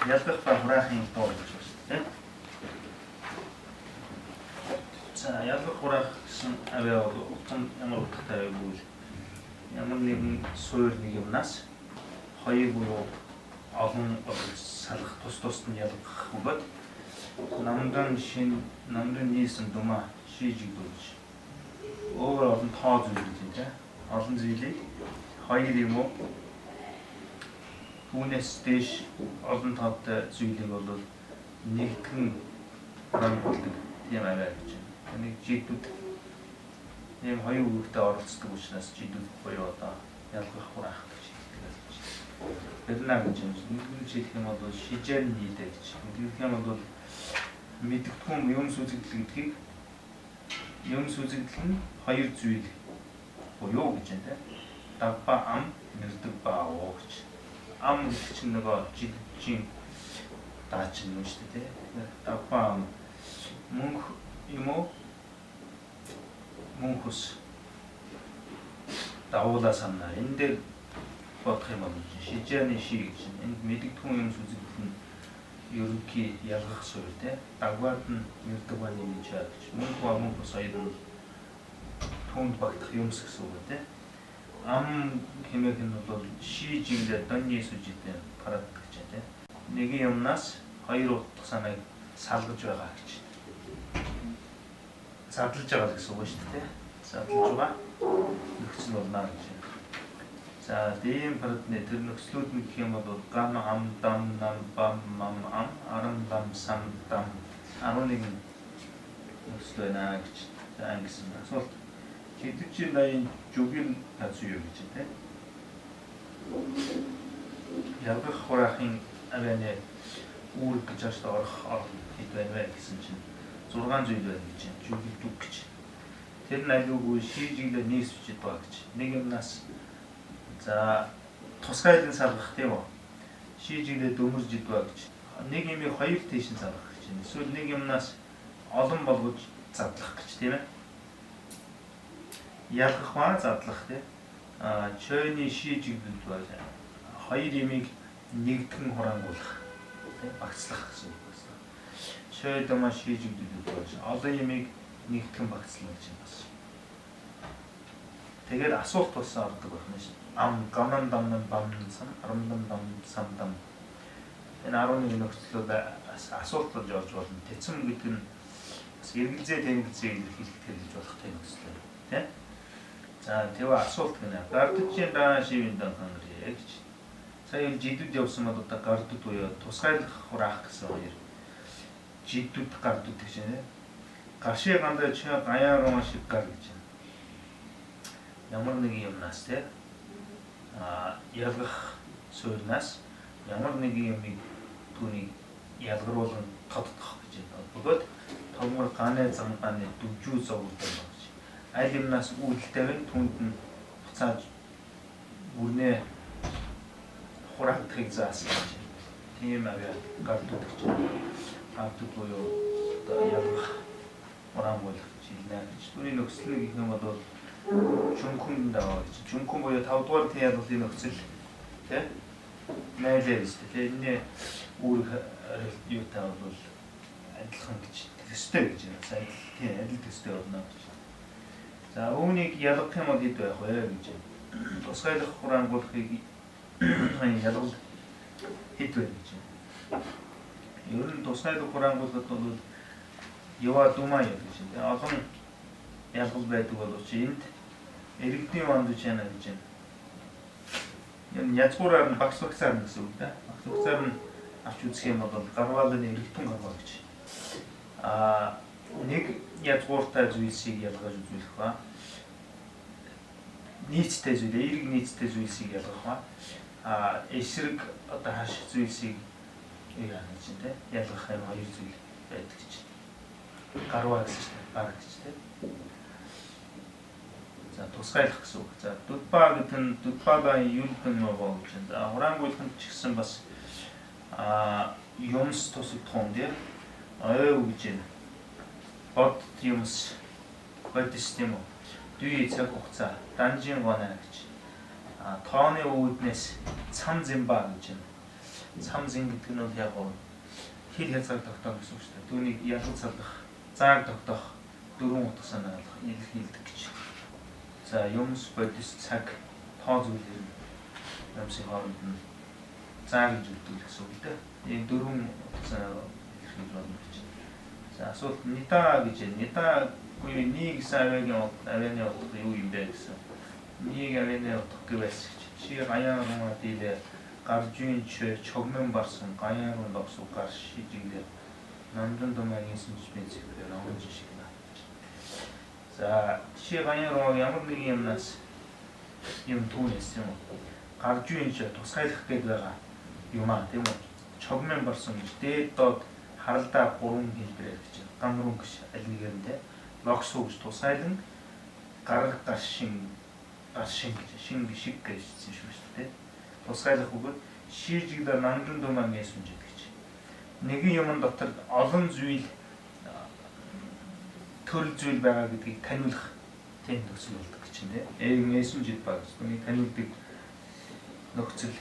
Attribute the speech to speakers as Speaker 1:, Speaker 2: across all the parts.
Speaker 1: ялгах ба хураахын тоо гэж байна шүү дээ. За ялгах хураах гэсэн авиа бол утсан ямар утгатай байвал ямар нэгэн суур нэг юмнаас хоёр буюу олон салах тус нь ялгах бөгөөд намдан нийсэн дума шийжигдүүлж өөр олон тоо зүйл гэж тийм олон зүйлийг хоёр юм уу түүнээс дэш олон тоотой зүйлийг бол нэгтгэн хангалттай тийм авиа гэж байна. Нэг жидүүд ийм хоёр үгтэй оролцдог учраас жидүүд буюу одоо ялгах хураах гэж хэлдэг. Бэлнаа гэж юм. Нэгэн жидэх юм бол шижээр нийлээ гэж. Нэгдүгээр юм бол мэдгэдэггүй юм сүзэгдэл гэдгийг юм сүзэгдэл нь хоёр зүйл буюу гэж байна. Дагба ам, нэрдэг ба оо гэж. Ам гэдэг чинь нөгөө жидчийн даачин юм шүү дээ. Дагба ам мөнх юм уу? Мөнхөс дагуулаа санаа. Энэ дээр бодох юм бол шижээний ши гэж. Энд мэдгэдэггүй юм сүзэгдэл нь ерөнхий ялгах суурь те дагваад нь нэрдэг ба нэмж чад гэж мөнх ба мөнхөс хоёр нь түүнд багтах юмс гэсэн үг те ам хэмээх нь бол шижиглээ донны сүжидтэй парад гэж те нэг юмнаас хоёр утга санааг салгаж байгаа гэж задлж байгаа гэсэн үг шүү дээ задлж байгаа нөхцөл болно гэж. За тийм парадны тэр нөхцлүүд нь гэх юм бол гам ам дам нам бам мам ам арам бам сам дам 11 нөхцөл байна гэж ангисан асуулт. Хэдвчийн дайн жүгэн тацюу гэж тийм. Ялгах хураахын авианы үүрэг гэж орох хэд байна вэ гэсэн чинь 6 зүйл байна гэж жүгэлдэг гэж. Тэр нь аюулгүй шийжиглээ нийсвчихэд баг гэж. Нэг юмнаас за тусгайлан салгах тийм үү? Шийжиглээ дөмөрж идвэ гэж. Нэг юмыг хоёр тийш нь салгах гэж байна. Эсвэл нэг юмнаас олон болгож задлах гэж тийм ээ. Ялгах ба задлах тийм. Чойны шийжиглэлд бол хоёр юмыг нэгтгэн хурангуулах. Тийм багцлах гэсэн үг байна. Чой дома шийжиглэлд бол олон юмыг нэгтгэн багцлах гэж байна. Тэгээд асуулт болсон ордог байна шээ. Ам ганан дамнан бамнан сан арамдан дам самдам энэ 11 нөхцлүүд асуулт болж орж болно. Тэцэм гэдэг нь бас эргэлзээ тэмгэлзээ хэлэхдээ хэлж болох тийм нөхцөл тийм. За тэв асуулт гэнэ. Гардчийн даан шивэн дан хангэрээ гэж. Сая жидүүд явсан бол одоо гардууд буюу тусгайлах хураах гэсэн хоёр жидүүд гардууд гэж байна. Гарши гандаа чи гаяарон шиг гар гэж байна. Ямар нэг юмнаас тийм ялгах суурнаас ямар нэг юмыг түүнийг ялгаруулан тодтох гэж байна. Бөгөөд томгор гааны замгааны дүвжүү зовлдог гэж. Аль юмнаас үүдэлтэйг түүнд нь буцааж бүрнээ хураахыг заасан гэж. Тийм авиа гардууд гэж. Гардууд буюу одоо ялгах хураангуулах гэж хэлнэ гэж. Түүний нөхцөл гэх юм бол чүнхэн даваа гэж. Чүнхэн буюу 5 дугаар тийм ялгалын нөхцөл тий найлээ шүү дээ. Энэ үүрэг юутай бол адилхан гэж төстэй гэж байна. Сайн тийм адил төстэй болно гэж. За үүнийг ялгах юм бол хэд байх вэ гэж. Тусгайлах хураангуулахыг ялгал хэд вэ гэж. Ер нь тусгайлах хураангуулахад бол яваа думаа юм гэж. Олон ялгал байдаг боловч энд иргэдийн манд чана гэж байна. Энэ язгуураар нь багц багцаар нь гэсэн үг да. Багц багцаар нь авч үзэх юм бол гарвалын иргэдэн гарвал гэж. Нэг язгууртай зүйлсийг ялгаж үзүүлэх ба нийцтэй зүйл, эерэг нийцтэй зүйлсийг ялгах ба эсрэг одоо хаш зүйлсийг яа гэж тийм ялгах юм хоёр зүйл байдаг гэж. Гарваа гэсэн чинь баг гэж тийм. За тусгайлах гэсэн үг. За дүдбаа гэдэг нь дүдбаага юулгэн нөгөө гэж. За хураангуулахын ч гэсэн бас юмс тусагдах юм тийм. Гэж байна. Бод юмс бодис тийм үү. Дүй цаг хугацаа данжин гонаа гэж. Тооны үүднээс цам зэмба гэж байна. Цамзин гэдэг нь бол яг хил хязгаар тогтоох гэсэн үг шүү дээ. Түүнийг ялгаж салгах, зааг тогтоох, дөрвөн утга санаа ойлгох, илэрхийлдэг гэж. За юмс бодис цаг тоо зүйлэр юмсын хооронд нь заа гэж үлдэх гэсэн үг дээ. Энэ дөрвөн утга санаа илэрхийлж болно гэж. За асуулт нита гэж байна. Нита буюу нэг гэсэн авианы утга юу юм бэ гэсэн. Нэг авианы утга гэвээс чи гаян руу дийлээ гаржийн чогмын барсан гаян руу логсуу гар шижиглээ намдан домагийн сүнжбэн зэвэр онж шиг байна. За чи гаян руу ямар нэгэн юмнаас юм түүнээс юм гаржийн тусгайлах гээд байгаа юм аа тийм үү? Чогмын барсан гэж дээд доод харалдаа 3 хэлбэрээр гэж гамруу гэж аль нэгээр нь те логсуу гэж тусгайлан гар шин гэж шин шиг гэж хэлсэн шүү дээ. Тусгайлах бөгөөд шийжигдэр намдан думаа гэсэн үг гэж. Нэгэн юм дотор олон зүйл төрөл зүйл байгаа гэдгийг таниулах тийм нөхцөл болдог гэж байна. Мессен жил баг. Түүний таниулдаг нөхцөл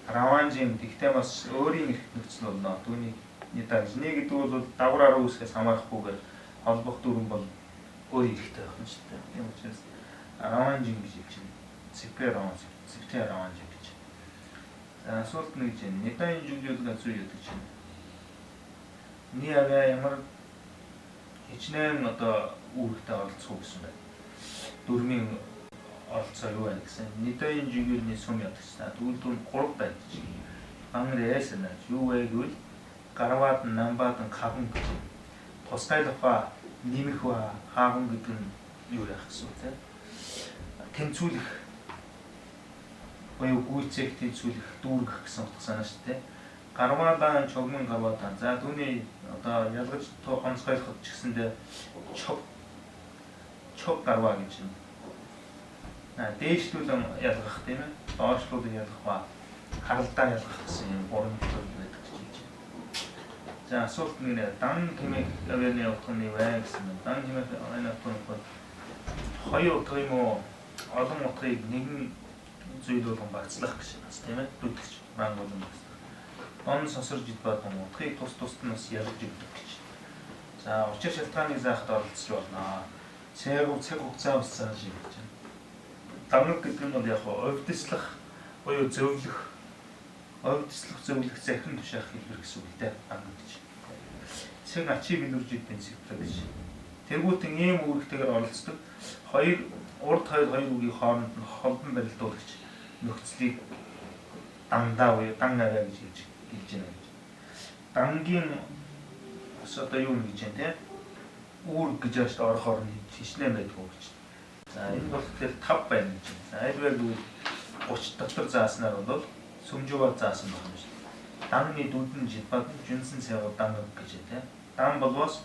Speaker 1: раванжийн тэгтээ бас өөрийн эрх нөхцөл болно. Түүний нэг гэдэг бол дагвараар үүсгээс хамаарахгүйгээр холбох дүрэн бол өөр эрхтэй байх нь шүү дээ. Тийм учраас раванжийн гэж хэлж байна. Сепер раванж гэж. За асуулт нэг чинь нэтайн жүжиглэл зүй гэдэг чинь. Ни аваа ямар хичнээн одоо үүрэгтэй оролцох гэсэн байна. Дөрмийн оролцоо юу байна гэсэн. Нэтайн жүжиглэлний сум ядагчаа үйлдэл 3 байна гэж. Англи эсэнэ юу вэ гэвэл гарваад намбаад хаган гэж. Тусгайлах нэмэх ба хааган гэдэг нь юу яах гэсэн үг те. Тэнцвүүлэх буюу гүйцээх тэнцвүүлэх дүүргэх гэсэн утга санаа шүү дээ. Гарваадаа чогмон гарваадаа. За түүний одоо ялгаж онцгойлоход ч гэсэндээ чог гарваа гэж юм. Дээшлүүлэн ялгах тийм ээ. Доошлуулан ялгах ба харалдаа ялгах гэсэн юм 3 төрөл байдаг гэж хэлж байна. За асуулт нэг дан хэмээх авианы утганы вэ гэсэн юм. Дан хэмээх авианы утганы хоёр утга юм уу? Олон утгыг нэгэн зүйл болгон багцлах гэж байна тийм ээ. Дүдгч маань болон багцлах. Дон сосорж идбадан утгыг тус нь бас ялгаж өгдөг гэж. За учир шалтгааныг заахад оролцож байна. Цаг хугацаа бас зааж гэж байна. Дамнаг гэдэг нь бол яг овдслох буюу зөвлөх зөвлөх захин тушаах хэлбэр гэсэн үг дээ. Дамнаг гэж. Цаг ачийг илүүрж идэв зэвлэг гэж. Тэргүүтэн ийм үүрэгтэйгээр оролцдог. Урд хоёр үгийн хооронд нь холбон барилдуулагч нөхцөлийг дандаа буюу дан аваа гэж хэлж байна гэж. Дангийн одоо юу нэг гэж байна те. Үүрэг гэж яаж орохоор нь хичнээн байдгүй гэж. За энэ бол тэгэхээр 5 байна гэж. Айлбар гэвэл 30 дотор зааснаар бол сүмжүүгээр заасан байна шүү дээ. Данны дүүдэн жилбад жүнсэн цайгаар дан гэж те. Дан болвоос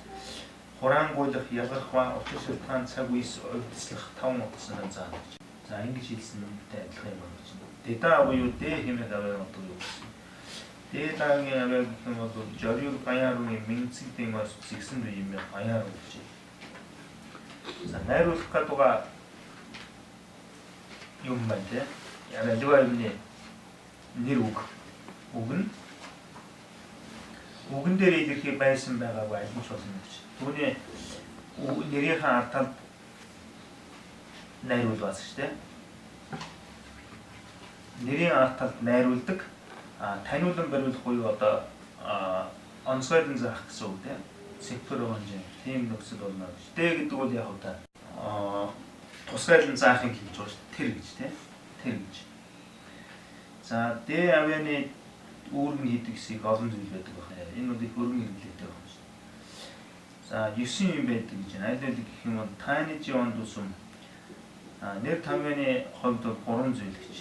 Speaker 1: хураангуйлах, ялгах ба учир шалтгаан цаг үеэс овдслох 5 утгаснаар заана гэж. За ингэж хэлсэн юмтай адилхан юм байна гэж. Дэда буюу дэ хэмээх аваа утга юу гэсэн. Дэдагийн аваа гэх юм бол жориур гаяарын мэнцэгдэн ус згсэн юм гаяар гэж. За найруулах гэдэг юм байна те. Яг аль нэр үг. Үгэн дээр илэрхий байсан байгааг айлмж болно гэж. Түүний нэрийн артад найруулвас шүү дээ. Нэрийн артад найруулдаг, таниулан бариулах буюу одоо онцгойлон заах гэсэн үг тийм. Сепаронж тийм нөхцөл болно гэж. Тэ гэдэг бол яг удаа тусгайлан заахыг хэлж байгаа шүү дээ. Тэр гэж тийм. Тэр гэж. За дэ авианы үүрэг хийдэг хэсэг олон зүйл байдаг байна. Энэ бол их өргөн хэрэглээтэй байна. За 9 юм байдаг гэж байна. Айлбар гэх юм бол тайны живонд усум нэр тамганы хувьд бол 3 зүйл гэж.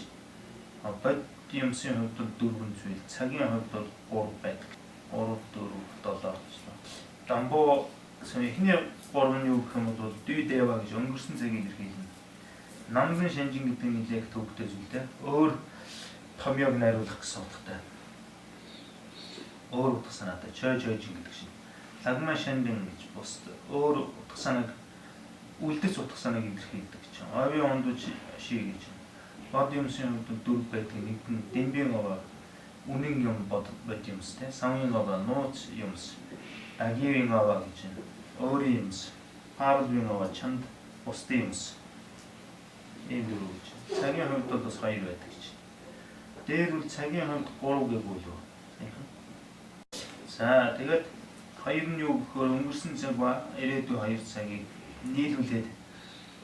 Speaker 1: Бод юмсын хувьд бол 4 зүйл, цагийн хувьд бол 3 байдаг. 3, 4, 7 гэж байна. Дамбо эхний 3 нь юу гэх юм бол дүй дэва гэж өнгөрсөн цагийг илэрхийлнэ. Намдан шанжин гэдэг нь нэлээд төвөгтэй зүйлтэй. Өөр томьёог найруулах гэсэн утгатай. Өөр утга санаатай чойжин гэдэг шиг. Лагман шанжин гэж бус өөр утга санааг үлдэх утга санааг илэрхийлдэг гэж. Овийн ондууч ший гэж. Бод юмсын хувьд 4 байдаг. Нэг нь дэмбийн овоо үнэн юм бод юмс те савын аваа нууц юмс агивын аваа гэж өөрийн юмс хаалвын аваа чанд бусдын юмс ийм дөрөв гэж цагийн хувьд бол бас 2 байдаг гэж дээр үл цагийн хувьд 3 гэвэл юу за тэгээд 2 нь юу гэхээр өнгөрсөн цаг ба ирээдүйн 2 цагийг нийлүүлээд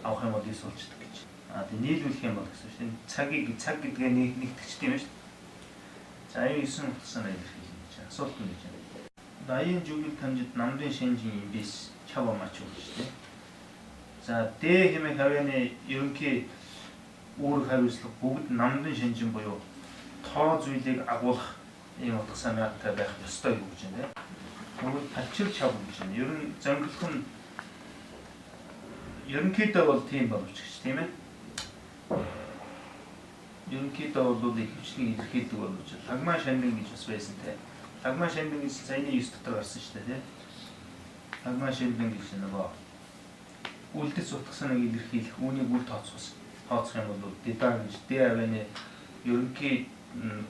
Speaker 1: авах юм бол ийс болчихдог гэж. Тэгээ нийлүүлэх юм бол гэсэн чинь цаг гэдгээ нэгтгэж тийм шүү дээ. За 9 утсанаа илэрхийлнэ гэж асуулт нь гэж байна. Дайын жүгэл тамжид намдын шинжийн имбис чава мач үү шүү дээ. За Д хэмээх хавьяаны ерөнхий үүрэг хариуцлага бүгд намдын шинжин буюу тоо зүйлийг агуулах ийм утга санаатай байх ёстой юу гэж байна. Тэгвэл талчил чав гэж байна. Ер нь зөнгөлөх нь ерөнхийдөө бол тийм боловч гэж тийм ээ. Ерөнхийдөө бол ихэвчлэн илэрхийлдэг боловч лагмаа шандин гэж бас байсан те. Лагмаа шандин гэж саяны 9 дотор гарсан шүү дээ те. Лагмаа шандин гэж нөгөө үлдэц утга санааг илэрхийлэх үүнийг үл тооцох юм бол дедаа гэж Д авианы ерөнхий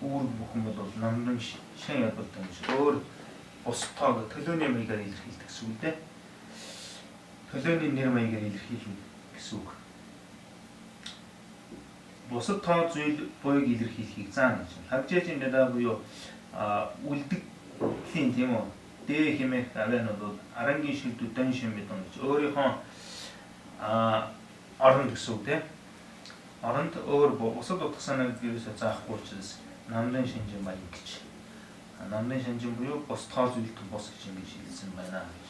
Speaker 1: үүрэг бүхэн бол намдан шин ядуулдаг гэж өөр бус тоог төлөөний маягаар илэрхийлдэг гэсэн үг дээ. Төлөөний нэр маягаар илэрхийлнэ гэсэн үг. Бусад тоо зүйл буйг илэрхийлэхийг заана гэж. Хавжээжийн дадаа буюу үлдэглийн тийм үү. Д хэмээх авиан бол арангийн шилдүүд дан шин мэдэн гэж өөрийнхөө оронд гэсэн үг тийм. Оронд өөр бусад утга санааг ерөөсөө заахгүй учраас намдын шинжин баян гэж. Намдын шинжин буюу бус тоо зүйлд бус гэж ингэж хэлсэн байна гэж.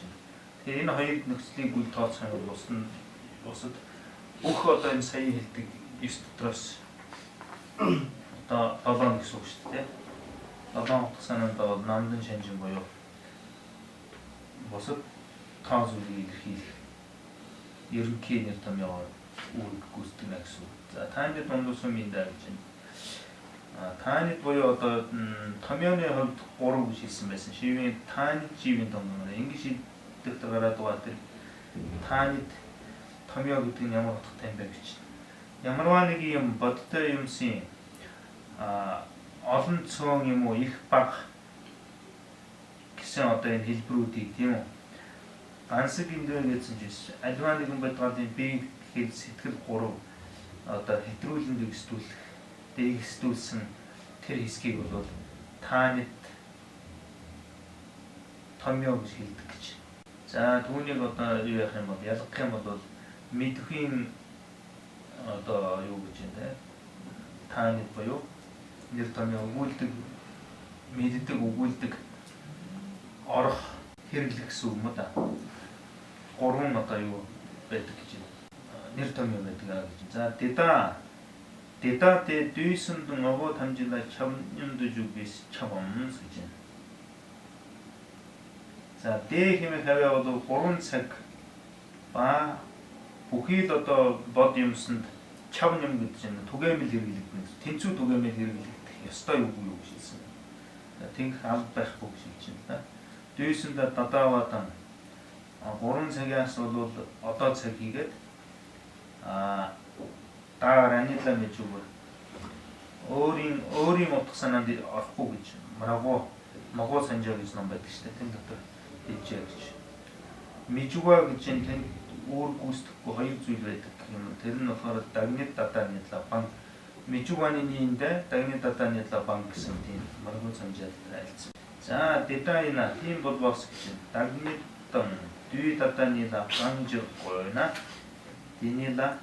Speaker 1: Тэгээ энэ хоёр нөхцөлийг үл тооцох юм бол бусад бүх одоо энэ сая хэлдэг 9 дотроос одоо 7 гэсэн үг шүү дээ. 7 утга санаанд бол намдын шинжин буюу бусад тоо зүйлийг илэрхийлэх ерөнхий нэр томьёо үүрэг гүйцэтгэнэ гэсэн үг. За танд дундус юмдаа гэж байна. Таанид буюу одоо томьёоны хувьд 3 гэж хэлсэн байсан. Шивийн таанид живийн томьёо. Ингэж хэлдэг гараад байгаа тэр таанид томьёо гэдэг нь ямар утгатай юм бэ гэж. Ямарваа нэг юм бодтой юмсын олон цөөн юм уу их баг гэсэн одоо энэ хэлбэрүүдийг тийм үү ансаг эндээ гэсэн чинь альва нэгэн бодгоодын би гэхэд сэтгэл 3 одоо хэтрүүлэн дэвсдүүлэх дээгсдүүлсэн тэр хэсгийг бол таанид томьёо гэж хэлдэг гэж. За түүнийг одоо юу яах юм бол ялгах юм бол мэдхийн одоо юу гэж юм те таанид буюу нэр томьёо өгүүлдэг мэддэг өгүүлдэг орох хэрэглэх гэсэн үг юм да. 3 одоо юу байдаг гэж нэр томьёо байдаг гэж. За Дедаа 대 дүйсэнд нөгөө тамжила чамнямд жүгээс чавамс гэж байна. За Д хэмээх хавьяа бол 3 цаг ба бүхий л одоо бод юмсанд чавням гэж байна. Түгээмэл хэрэглэгдэнэ. Тэнцүү түгээмэл хэрэглэгдэх ёстой юу гэж хэлсэн. Тэнх аль байхгүй гэж хэлж байна. Дүйсэнд дадаавадан 3 цагаас бол одоо цаг хийгээд даар анилаа гэж үгээр өөрийн утга санаанд орохгүй гэж магуу санжаа гэж ном байдаг шүү дээ. Тэн дотор хэлжээ гэж. Мижуга гэж энэ үүрэг гүйцэтгэхгүй 2 зүйл байдаг юм. Тэр нь болохоор дагнид датааныла банк мижуганы нийгэмдээ дагнид датааныла банк гэсэн тийм магуу санжаатай айлцсан. За дедайна тийм бол бокс гэж дагнид дүй датааныла банк гойна динила.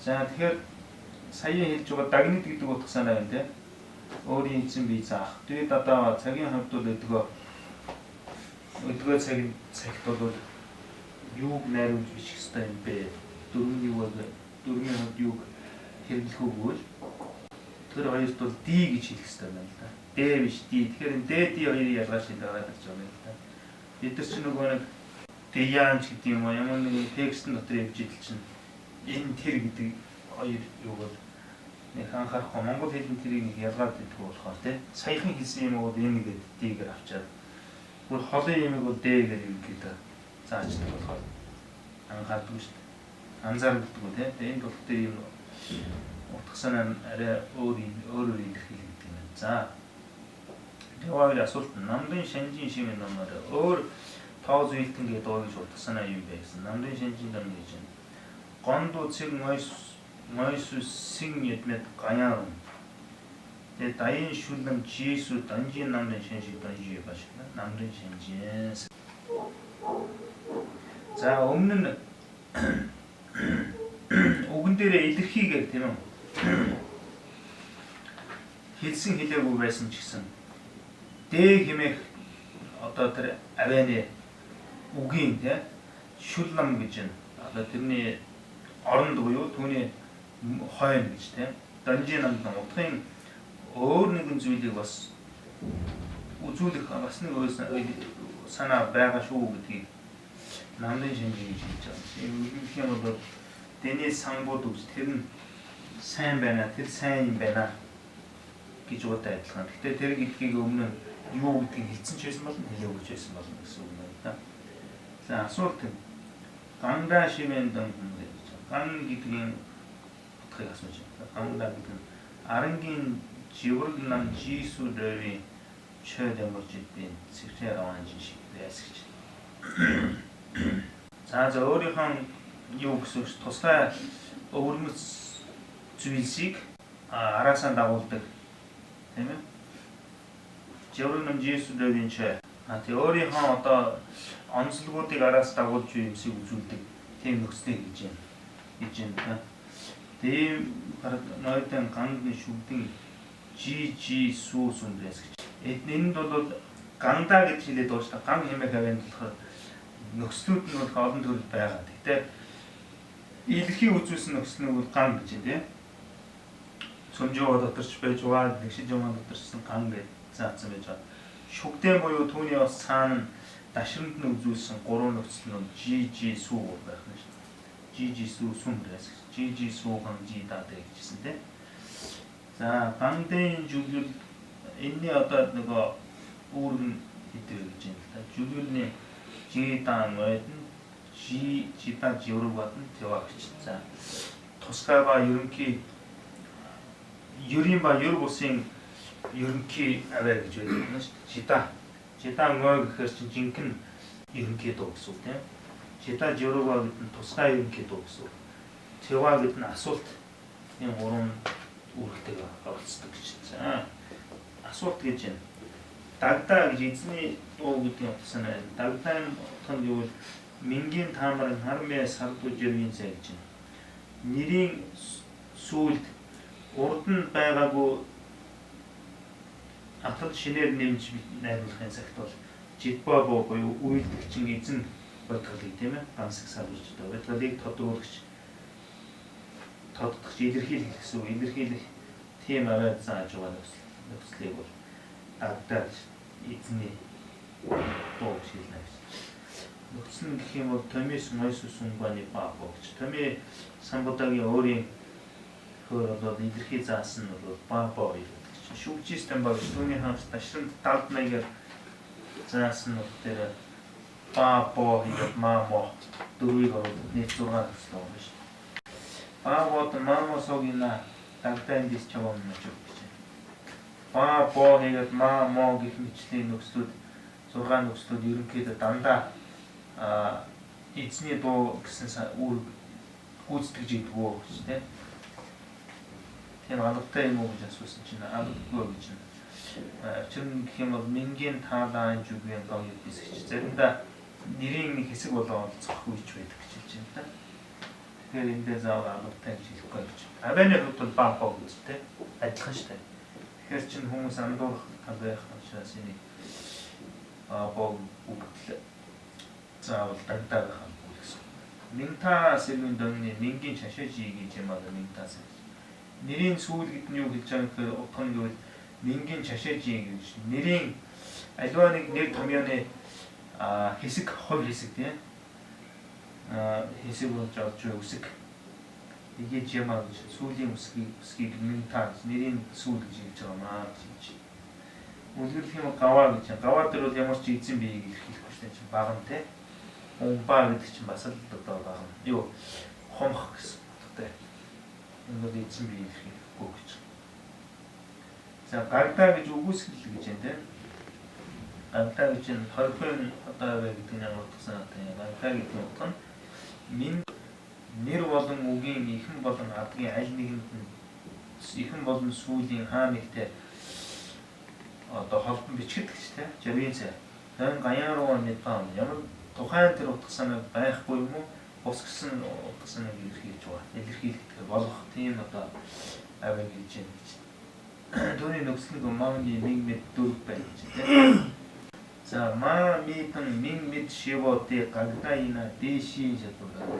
Speaker 1: За тэгэхээр сая хэлж байгаа дагнид гэдэг утга санаа юм те. Өөрийн эзэн бие заах. Дүй дадаа цагийн хувьд бол өдгөө цагт бол юуг найруулж бичих хэвээр юм бэ? Дөрвийн хувьд юуг хэрэглэх үгүй л тэр хоёрт бол D гэж хэлэх хэвээр байна л да. D биш D. Тэгэхээр D хоёрын ялгааштай дараад гэж байна л да. Бид нар ч нөгөө нэг Дяанч гэдэг юм уу ямар нэгэн текстэн дотор явж идэл чинь энэ тэр гэдэг хоёр юу бол нэг анхаарахгүй монгол хэлний тэрийг нэг ялгаад идэх болохоор тий саяхан хэлсэн юм бол энэ гэдэг D-гээр авчаад бүр холын юмыг бол D-гээр ерөнхийдөө заачдаг болохоор анхаардаг шүү дээ. Анзаардаг үү тий энэ бол тэр юм утга санаа нь арай өөрөөр илэрхийлэгдэх юм байна. За 대화의 асуулт нь намдын шинжийн шимийн номоор өөр тоо зүйлтэн гэдэг дууг шуудсан аа юм байсан. Намдын шинжийн ном гэж байна. Гондо цэг мойсус син ятмет гаян. Тэгээ дайын шүлэн жису данжийн намдын шинжийг данжii башна. Намдын шинжийн. За өмнө нь үгэн дээрээ илэрхийгээр тийм үү? Хэлсэн хэлээгүй байсан ч гэсэн дэг хэмээх одоо тэр авианы үгийн тийм шүл нам гэж байна. Одоо тэрний оронд буюу түүний хойно гэж тийм данжийн намд утгын өөр нэгэн зүйлийг бас үзүүлэх бас нэг санаа байгаа шүү гэдгийг намдын шинжийг гэж хэлж байгаа. Энэ юм бол Дэнис сангууд үз тэр нь сайн байна, тэр сайн юм байна гэж удаа адилхан. Гэтэ тэр гэдгийг өмнө юу гэдгийг хэлсэн ч байсан бол хэлээгүй ч байсан болно гэсэн үг байна да. За асуулт нь ганда шимэн дан гэж. Ган гэдгийн утгыг асууж байна. Ганда гэдэг нь арангийн живрэг нам жису дэви чөдэмж бин цэвэр аван жишг ясгч. За өөрийнхөө юу гэсэн тусгай өвөрмөц зүйлсийг араасаа дагуулдаг тийм ээ. Живрэг нам жису дэвин чэ. Тэгээ өөрийнхөө одоо онцлогуудыг араас дагуулж юмсыг үзүүлдэг тийм нөхцөл гэж байна. Тийм нойтон гандны шүгдэн жи сүүс үндээс гэж. Энд бол гандаа гэж хэлээд байгаа шүү дээ. Ган хэмээх авианд болохоор нөхцлүүд нь бол олон төрөл байгаа. Гэхдээ илэрхий үзүүлсэн нөхцөл нь бол ган гэж байна тийм. Цөмжөө доторч байж байгаа, нэгшиж байгаа доторчсан ган гэж заасан байж байгаа. Шүгдэн буюу түүний бас цаана дашрамд нь үзүүлсэн гурван нөхцөл нь жи сүү байх нь шүү дээ. Жи сүү сүмрэс. Жи сүү хан жи даадаг гэжсэн тийм. За гандын жүгэл энэний одоо нөгөө үүрэг нь хэдвэ гэж юм л да. Жүгэлний жидан байдна жидан жирэг badна тэваа гэж. За тусгай ба ерөнхий ерийн ба ер бусын ерөнхий аваа гэж байдаг нь шүү дээ. Жидан мой гэхээр чинь жинхэнэ ерөнхий дуу гэсэн үг тийм. Жидан жирэг ба гэдэг нь тусгай ерөнхий дуу гэсэн үг. Тэваа гэдэг нь асуулт энэ гурван үүрэгтэй оролцдог гэж. За асуулт гэж байна. Дагдаа гэж эзний дуу гэдэг нь утсан байна. Дагдааны утга нь юу вэ? Мингийн таамарын хармын сардуу жирийн цай гэж байна. Нэрийн сүлд урд нь байгаагүй атал шинээр нэмж найруулахын цагт бол жидбабо буюу үйлдэгчин эзэн бодголыг тийм ээ гансаг сарвалж байгаа. Бодголыг тодруулагч тоддогч илэрхийлэх гэсэн үг. Илэрхийлэх тийм аваад зааж байгаа нөхцөлийг бол дагдаад эзний дуу гэж хэлнэ. Нөхцөл нь гэх юм бол Томис Мойсус Унбаны баабо гэж. Томи Самбудагийн өөрийн хөр бол илэрхий заасан нь бол баабо гэж. Шүгжистэн баг түүний ханс ташрын талд маягаар заасан нь тэр баабо гэж маамо дөрвийг нийт 6 гэсэн үг байна. Баабод маамосогина дагдаан дис чавам гэж байна. Баабо хийгээд маамо гэх мэтлийн нөхцлүүд 6 нөхцлүүд ерөнхийдөө дандаа эзний дуу гэсэн үүрэг гүйцэтгэж идэгөө гэж тийм. Тийм алгатай юм уу гэж асуусан чинь алгагүй гэж байна. Чин гэх юм бол Мингийн таалаан жүгийн гоо хэсэгч заримдаа нэрийн нэг хэсэг болоо олцохгүй ч байдаг гэж хэлж байна та. Тэгэхээр энэ дээр заавал алгатай гэж хэлэхгүй гэж. Авианы хувьд бол баабо гэж тийм адилхан шүү дээ. Тэгэхээр чин хүмүүс андуурах тал байх учраас энийг баабо үгтэл заавал дагдаа байх юм гэсэн. Минта сэлвэн донны Мингийн чашаажи гэж юм аа Минтаас. Нэрийн сүүл гэдэг нь юу гэж байгаа гэхээр утга нь юу вэ? Мингийн чашаажи гэж. Нэрийн аливаа нэг нэр томьёоны хэсэг хов хэсэг тийм. Хэсэг болж авч үсэг. Игээд ямаа гэж сүүлийн үсгийг Минта нэрийн сүүл гэж хэлж байгаа маа гэж. Үлгэрх юм гаваа гэж. Гаваа дээр бол ямар ч эзэн биеийг илэрхийлэхгүй шүү дээ. Баган тийм. Умбаа гэдэг чинь бас л одоо баган. Юу хомх гэсэн утгатай. Энэ бол эзэн бие хэлэхгүй гэж. За гардаа гэж үгүйсгэл гэж байна тийм. гантай гэж энэ хорхын одоо гэдэг нь ямар утга санаатай гантай гэдэг утга нь минь нэр болон үгийн ихэн болон адгийн аль нэгэнд нь ихэн болон сүүлийн хаа нэгтэй одоо холбон бичгэд гэж тийм жавийн цай. Дан гаян руу мэдпаа ямар тухайн тэр утга санаа байхгүй юм уу? Бус гэсэн утга санааг илэрхийлж байгаа. Илэрхийлэх болох тийм одоо авиг гэж байна. Түүний нөхцөл нь мааны нэг мэд дөрв байна гэж тийм. За маа митэн нэг мэд шивоты гагдаина дэшин шатураа.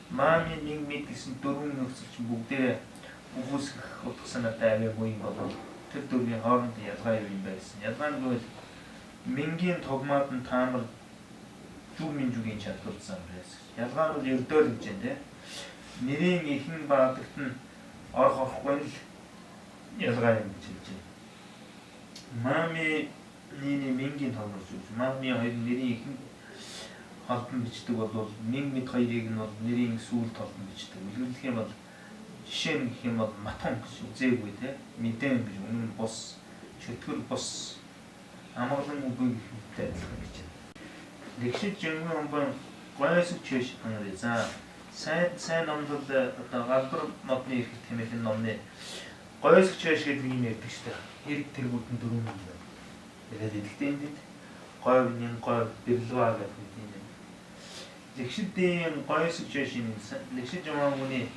Speaker 1: Мааны нэг мэд гэсэн дөрвөн нөхцөл чинь бүгдээ үгүйсгэх утга санаатай авиагүй юм болов. Тэр дөрвийн хооронд ялгаа юу юм байсан. Ялгаа нь бол мингийн тогмоод нь таамар зүг минжугийн чадварсан байсан. Ялгаа нь ердөөл гэж байна тийм. Нэрийн ихэн баадагт нь орох орохгүй л ялгаа юм гэж хэлж байна. Мами нини мингийн тогмоор зүг. Мами хоёр нэрийн ихэн холбон бичдэг бол мин мэд хоёрыг нь бол нэрийн сүүл толбон бичдэг. Илэрхийлэх юм бол жишээ нь гэх юм бол матон гэж үзээгүй тийм. Мэдэн гэж үнэн бус чөтгөр бус амгалан үгүй гэхтэй адилхан гэж байна. Лэгшид жинхэнэ хомбон гойсог чиш ханараа. За сайн номдол одоо галбар модны ирэх тэмээлийн номны гойсог чиш гэдэг юм ярьдаг шүү дээ. Хэрэг тэргүүдэн дөрвөн юм байна. Тэгээд эдгтээ энд гойв нин гойв бэрлваа гэдэг юм. Лэгшидийн гойсог чишийн лэгшид жамаагийн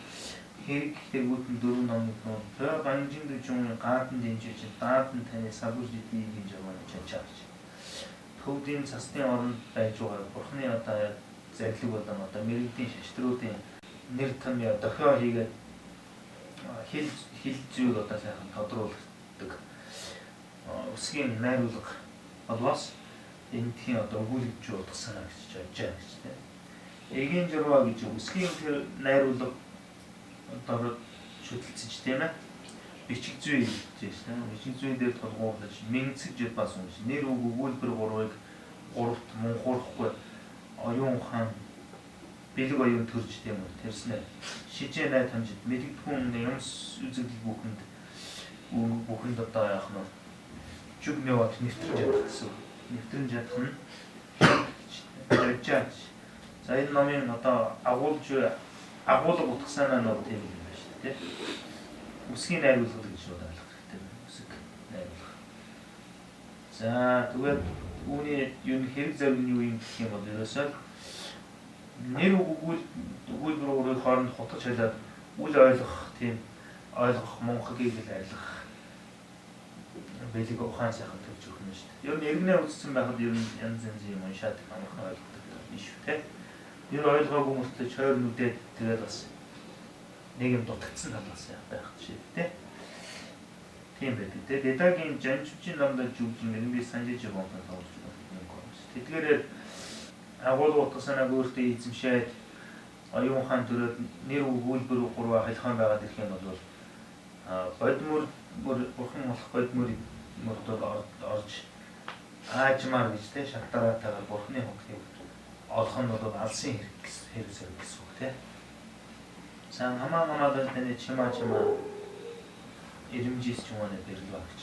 Speaker 1: хэрэг тэргүүдэн дөрвөн номны нөө тэр банжин дэжүүн гаатан дэнжиж даатан таны сабур дидий гэж яваад чачаач. Төвдийн цасны оронд байж байгаа бурхны одоо зарлиг болон одоо мэрэгдийн шаштруудын нэр том дохио хийгээд хил зүйл одоо сайхан тодруулдаг. Үсгийн найруулга болоос энэ тийм одоо өгүүлбэж удах санаа гэж бодож байгаа гэж тийм. Эгийн журва гэж үсгийн тэр найруулга одоо шүтэлцэж тийм ээ. Бичиг зүй гэж байна. Бичиг зүй дээр толгуурлаж мэнцэж басан юм шиг. Нэр үг өгүүлбэр гурвыг гуравт мунхуурахгүй оюун хаан бэлэг оюун төрж тийм үү. Тэрснээ шижээ найд хамжид мэдэгдэхүүн юмс үзэгдэл бүхэнд одоо яах нь чүг мявад нэвтрэж чадах гэсэн. Нэвтрэн чадах нь жажаач. За энэ номын одоо агуулга утга санаа нь тийм юм байна шүү дээ. Үсгийн найруулга гэж ойлгох хэрэгтэй байна. Үсэг найруулга. За тэгээд үүний юу хэрэг зориг нь юу юм гэх юм бол ерөөсөө нэр өгүүлбэр хооронд хутгаж хэлээд үл ойлгох тийм ойлгох мунхагийг л айлах бэлэг ухаан сайхан төвч өгнө шүү дээ. Ер нь иргэнэ үзсэн байхад ер нь янз юм уншаад амархан ойлгохдаг юм шүү дээ. Ер ойлгоогүй хүмүүстэй чойр нүдээд тэгээд бас нэг юм дутагдсан талаас байх жишээ тий. Тийм байдаг. Тэгээд Дедагийн жанчвчийн намдаа жүжиг нэг би санжиж байгаа юм байна. Тэдгээрээ агуулга утга санааг өөртөө эзэмшээд оюун хаан төрөөд нэр өгүүлбэр гурваа халихаан байгаад ирэх юм бол бодмөр бурхан болох бодмөр орж аажмаар гэж тий шалтгараатайгаар бурханы хөнгөлийг олох нь бол алсын хэрэг зэрэг гэсэн үг тий. Сан хамаа таны чимаа ирэмжис ч юм уу нэрлэв гэж.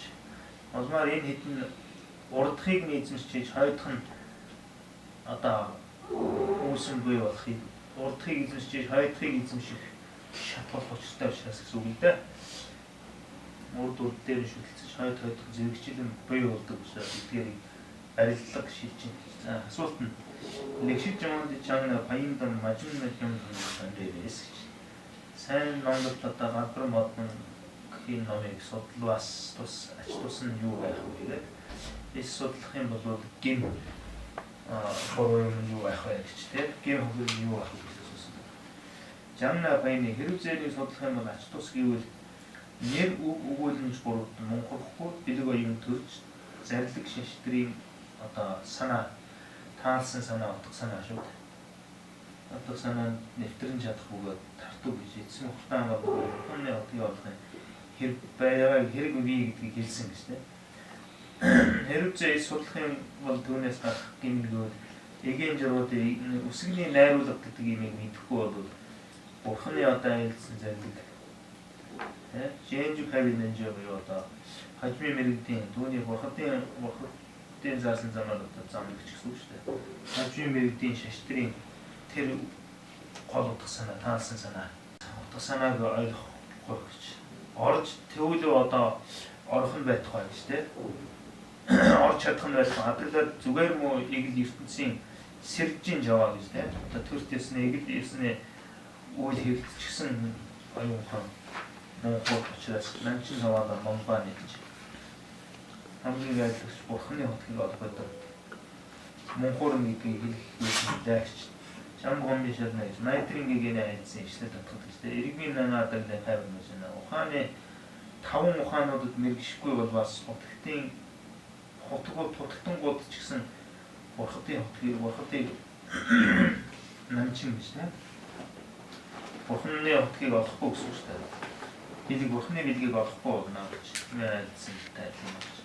Speaker 1: Олмаар энэ хэдэн урдхыг нь эзэмшиж хойдох нь одоо үүсэн буй болохыг урдхыг эзэмшиж хойдхыг эзэмших шатлах учиртай учраас гэсэн үг юм да. Урд дээр шүтэлцэж хойдох зэрэгчлэн буй болдог учраас эдгээрийг барилдлага шилжин. За асуулт нь лэгшид жаманд чанга баяндан мажин юм сандрээс гэж. Сайн номдод одоо галбар модон гэх номыг судлаас тус ач тус нь юу байх вэ гэдэг. Эс судлах юм бол гин хороо юм юу байх вэ гэж тийм гин хөл юу байх вэ гэж асуусан. Жанна баяны хэрэг зээний судлах юм бол ач тус гэвэл нэр үг өгүүлэмж гурвд мунхахгүй бэлэг оюун төрж зарлиг шаштрын одоо санаа таалсан санаа утга санаа шүү дээ. Утга санаа нэвтрэн чадах бөгөөд тартуу гэж эцсийн ухаан бол ухааны утгыг олохын хэрэг байгааг хэрэг үгүй гэдгийг хэлсэн гэж тийм. Хэрэг зээ судлах юм бол түүнээс гарах гэмгүүд эгийн журуудын үсгний найруулга гэдэг юмыг мэдэхгүй бол бурханы одоо айлсан зарлиг Жэнж хайрын нэнжээ буюу одоо хажмын мэрэгдийн түүний бурхад Хотын заасан замаар одоо замдаг ч гэсэн үг шүү дээ. Хажуугийн бэвдийн шаштрын тэр гол утга санаа, таалсан санаа. Утга санааг ойлгохгүй гэж. Орж тэгвэл одоо орох нь байх гоё гэж тийм. Орж чадах нь байх. Адралаад зүгээр муу эгэл ертөнцийн сэржин жаваа гэж тийм. Одоо төрт ясны эгэл ясны үйл хэрэгтчихсэн оюун ухаан Монгол учраас намчин хаваада Монголаа нэгж хамгийн гайхалтай бурхны хотгийг олгоод Монхоор нэггийг хэлэх дайгч чам гомби шатна гэж найтрингийн гинэ айдсан ишлэл татдаг гэжтэй иргэний нанаадаг тайвар мэжнэ ухааны таван ухаануудад мэрэгшгүй бол бас хотгийн тутагтангууд ч гэсэн бурхтын хотгийг намчин гэж тийм бурхны хотгийг олохгүй гэсэн үг шүү дээ. Хэлийг бурхны билгийг олохгүй болно гэж мэдсэн тайлбар байна.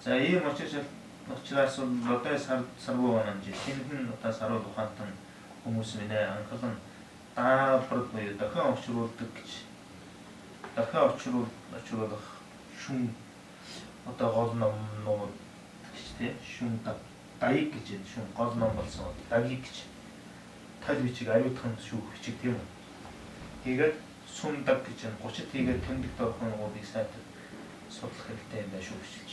Speaker 1: За ийм учраас одоо сарвуу онон жинхэнэ одоо сарвуу ухаантан хүмүүс минь анхлан даабрал буюу дахин очруулдаг гэж дахин очруулах шүн одоо гол ном гэж тийм шүн даяг гэж шүн гол ном болсон дагийг гэж тал бичиг аюутхан шүүх бичиг тийм үү. Тэгээд сундаг гэж 30 тэгээд тэмдэгт орох нь гол сайт судлах хэрэгтэй юм байна шүү гэж.